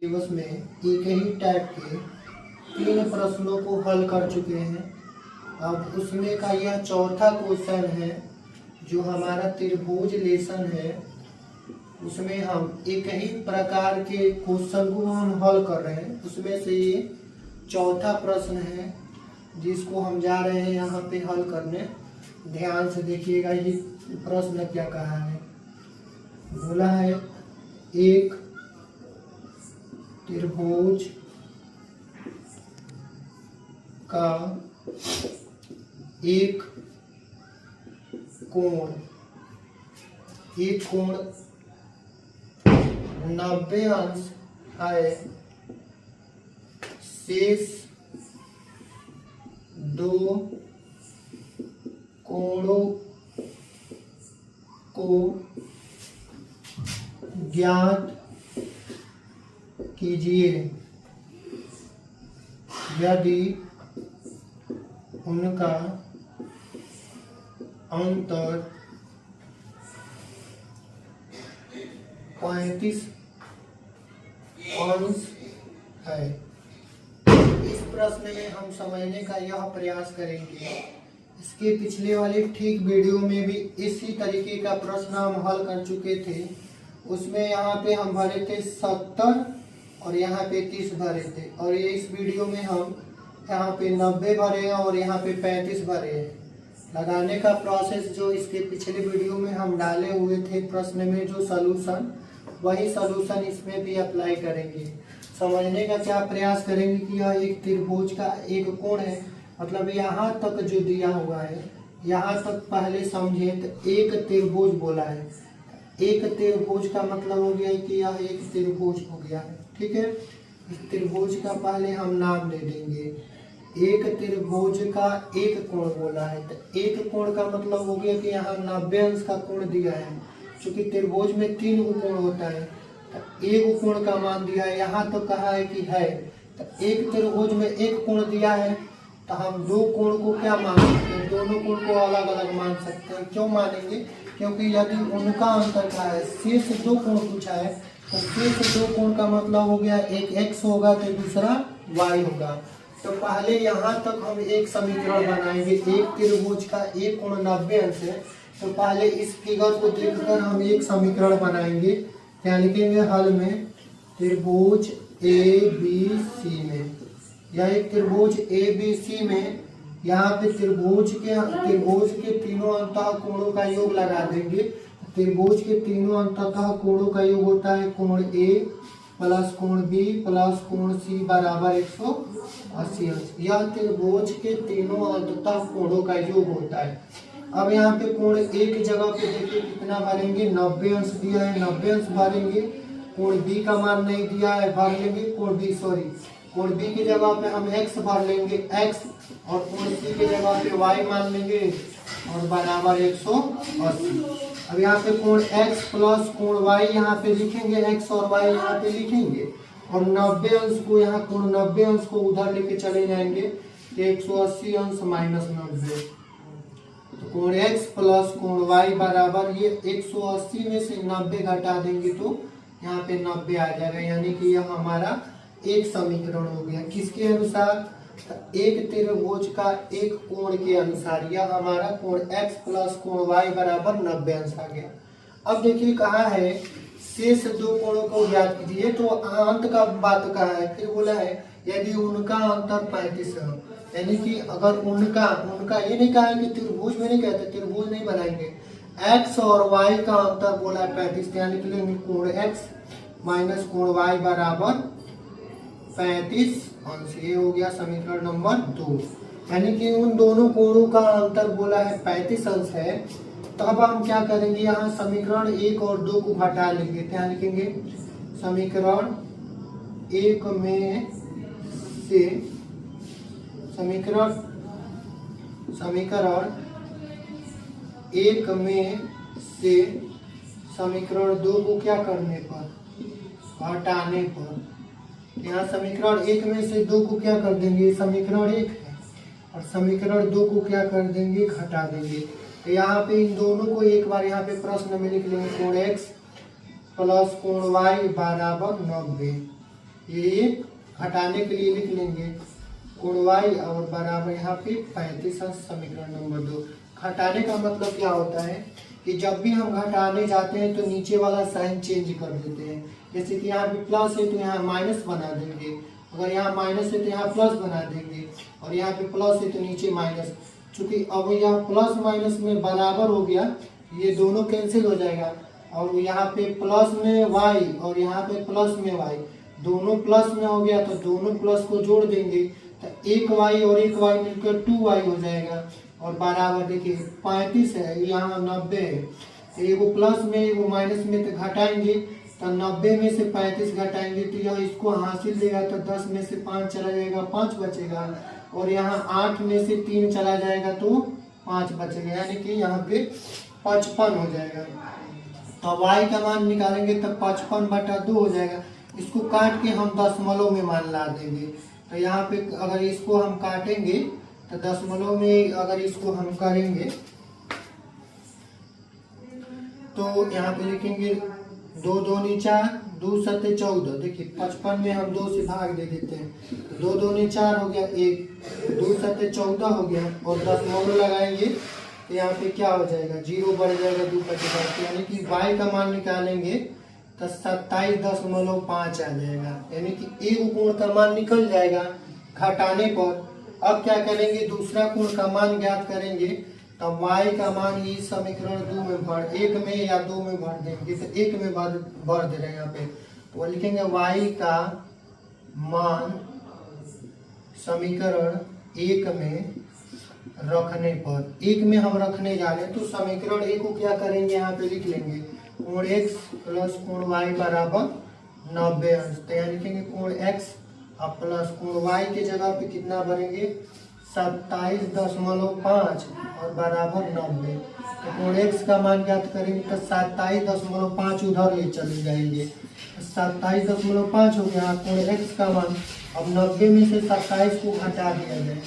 दिवस में एक ही टाइप के 3 प्रश्नों को हल कर चुके हैं। अब उसमें का यह चौथा क्वेश्चन है जो हमारा त्रिभुज लेसन है। उसमें हम एक ही प्रकार के क्वेश्चन को हम हल कर रहे हैं। उसमें से ये चौथा प्रश्न है जिसको हम जा रहे हैं यहाँ पे हल करने। ध्यान से देखिएगा ये प्रश्न क्या कहा है। बोला है एक त्रिभुज का एक कोण 90 अंश है, शेष दो कोणों को ज्ञात कीजिए यदि उनका अंतर 35 अंश है। इस प्रश्न में हम समझने का यह प्रयास करेंगे। इसके पिछले वाले ठीक वीडियो में भी इसी तरीके का प्रश्न हम हल कर चुके थे। उसमें यहाँ पे हम भरे थे 70 और यहाँ पे 30 भरे थे, और ये इस वीडियो में हम यहाँ पे 90 भरे हैं और यहाँ पे 35 भरे हैं। लगाने का प्रोसेस जो इसके पिछले वीडियो में हम डाले हुए थे प्रश्न में जो सलूशन, वही सलूशन इसमें भी अप्लाई करेंगे। समझने का क्या प्रयास करेंगे कि यह एक त्रिभुज का एक कोण है। मतलब यहाँ तक जो दिया हुआ है, यहाँ तक पहले समझे तो एक त्रिभुज बोला है। एक त्रिभुज का मतलब हो गया कि यह एक त्रिभुज हो गया है। ठीक है, इस त्रिभुज का पहले हम नाम दे देंगे। एक त्रिभुज का एक कोण बोला है, तो एक कोण का मतलब हो गया कि यहाँ 90 अंश का कोण दिया है। क्योंकि त्रिभुज में 3 कोण होता है, तो एक कोण का मान दिया है। यहाँ तो कहा है कि है, तो एक त्रिभुज में एक कोण दिया है, तो हम 2 कोण को क्या मान सकते हैं? दोनों कोण को अलग अलग मान सकते हैं। क्यों मानेंगे? क्योंकि यदि उनका अंतर क्या है, शेष 2 कोण पूछा है, तो शेष 2 कोण का मतलब हो गया एक x होगा तो दूसरा y होगा। तो पहले यहाँ तक हम एक समीकरण बनाएंगे। एक त्रिभुज का एक कोण 90 अंश है, तो पहले इस फिगर को देखकर हम एक समीकरण बनाएंगे। क्या लिखेंगे हल में? त्रिभुज ABC में, या एक त्रिभुज ABC में यहाँ पे त्रिभुज के तीनों अंतः कोणों का योग लगा देंगे। त्रिभुज के तीनों अंततः कोणों का योग होता है कोण A प्लस कोण B प्लस कोण C बराबर 180 अंश। यह त्रिभुज के तीनों अंततः कोणों का योग होता है। अब यहाँ पे कोण A की जगह पे देखिए कितना भरेंगे, 90 अंश दिया है, 90 अंश भरेंगे। कोण B का मान नहीं दिया है, भर लेंगे कोण B की जगह पे हम x भर लेंगे x, और कोण C की जगह पे y मान लेंगे और बराबर 180। अब यहाँ पे कोण x प्लस कोण y यहाँ पे लिखेंगे, x और y यहाँ पे लिखेंगे, और 90 अंश को यहाँ कोण 90 अंश को उधर लेके चले जाएंगे, 180 अंश माइनस 90। तो कोण x प्लस कोण y बराबर ये 180 में से 90 घटा देंगे तो यहाँ पे 90 आ जाएगा। यानी कि यह हमारा एक समीकरण हो गया। किसके अनुसार? एक त्रिभुज का एक कोण के अनुसार। यह हमारा कोण x प्लस कोण y बराबर 90 अंश आ गया। अब देखिए कहा है शेष 2 कोणों को ज्ञात कीजिए, तो अंत का बात कहा है। फिर बोला है यदि उनका अंतर 35 है, यानी कि अगर उनका ये नहीं कहा है कि त्रिभुज में नहीं कहते, त्रिभुज नहीं बनाएंगे। x और y का अंतर बोला है 35, यानी कि लेंगे कोण x माइनस कोण y बराबर 35 अंश। ये हो गया समीकरण नंबर 2। यानी कि उन दोनों कोणों का अंतर बोला है 35 अंश है। तो अब हम क्या करेंगे, यहाँ समीकरण 1 और 2 को घटा लेंगे। क्या लिखेंगे? समीकरण 1 में से समीकरण 1 में से समीकरण 2 को क्या करने पर? घटाने पर। यहाँ समीकरण 1 में से 2 को क्या कर देंगे? समीकरण 1 है, और समीकरण 2 को क्या कर देंगे? घटा देंगे। तो यहाँ पे इन दोनों को एक बार यहाँ पे प्रश्न में लिख लेंगे, कोण x प्लस कोण y बराबर 90। ये घटाने के लिए लिख लेंगे कोण y और बराबर यहाँ पे 35 समीकरण नंबर 2। घटाने का मतलब क्या होता है कि जब भी हम घटाने जाते हैं तो नीचे वाला साइन चेंज कर देते हैं। जैसे कि यहाँ पे प्लस है तो यहाँ माइनस बना देंगे, अगर यहाँ माइनस है तो यहाँ प्लस बना देंगे, और यहाँ पे प्लस है तो नीचे माइनस। चूंकि अब यहाँ प्लस माइनस में बराबर हो गया, ये दोनों कैंसिल हो जाएगा, और यहाँ पे प्लस में y और यहाँ पे प्लस में y, दोनों प्लस में हो गया तो दोनों प्लस को जोड़ देंगे तो एक y और एक y मिलकर 2y हो जाएगा। और बराबर देखिए 35 है, यहाँ 90 है, एगो प्लस में एगो माइनस में तो घटाएंगे तो 90 में से 35 घटाएंगे तो यह इसको हासिल देगा तो 10 में से 5 चला जाएगा, 5 बचेगा, और यहाँ 8 में से 3 चला जाएगा तो 5 बचेगा, यानी कि यहाँ पे 55 हो जाएगा। तो y का मान निकालेंगे तब 55/2 हो जाएगा। इसको काट के हम दशमलव में मान ला देंगे, तो यहाँ पे अगर इसको हम काटेंगे तो दशमलव में अगर इसको हम करेंगे तो यहाँ पे लिखेंगे 2 दूनी 4, 2 सत्ते 14। देखिए 55 में हम 2 से भाग दे देते हैं, 2 दूनी 4 हो गया, 1 2 सत्ते 14 हो गया, और दशमलव लगाएंगे तो यहाँ पे क्या हो जाएगा, 0 बढ़ जाएगा, 2 बचेगा, यानी कि y का मान निकालेंगे तो 27.5 आ जाएगा, यानी कि एक कोण का मान निकल जाएगा घटाने पर। अब क्या करेंगे, दूसरा कोण का मान ज्ञात करेंगे, तो y का मान ये समीकरण 2 में भर 1 में या 2 में भर देंगे, तो 1 में भर दे रहे हैं यहाँ पे, तो लिखेंगे y का मान समीकरण 1 में रखने पर, 1 में हम रखने जा रहे हैं तो समीकरण 1 को क्या करेंगे, यहाँ पे लिख लेंगे कोण x प्लस कोण y बराबर 90 अंश। तो यहाँ लिखेंगे कोण x और प्लस कोण y के जगह पे कितना भरेंगे 27.5 और बराबर 90। तो कोण x का मान ज्ञात करेंगे तो 27.5 उधर ले चले जाएंगे, 27.5 हो गया कोण x का मान। अब 90 में से 27 को घटा दिया जाए,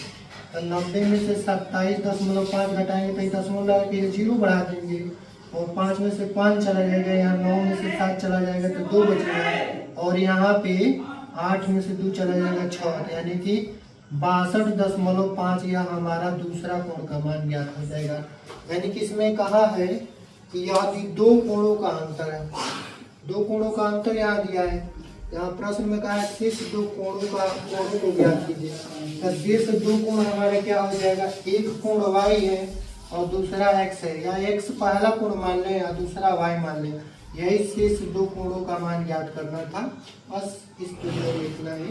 तो 90 में से 27.5 घटाएंगे तो दशमलव लगा के 0 बढ़ा देंगे, और 5 में से 5 चला जाएगा, यहाँ 9 में से 7 चला जाएगा तो 2 बचेगा, और यहाँ पे 8 में से 2 चला जाएगा 6, यानी कि 62.5 यह हमारा दूसरा कोण का मान ज्ञात हो जाएगा। यानी कि इसमें कहा है कि यदि 2 कोणों का अंतर है, 2 कोणों का अंतर यहाँ दिया है, यहाँ प्रश्न में कहा है शेष 2 कोणों को ज्ञात कीजिए। तो शेष 2 कोण हमारा क्या हो जाएगा, एक कोण y है और दूसरा x है, या x पहला कोण मान लें या दूसरा y मान लें, यही शेष 2 कोणों का मान ज्ञात करना था। बस इस वीडियो में इतना ही।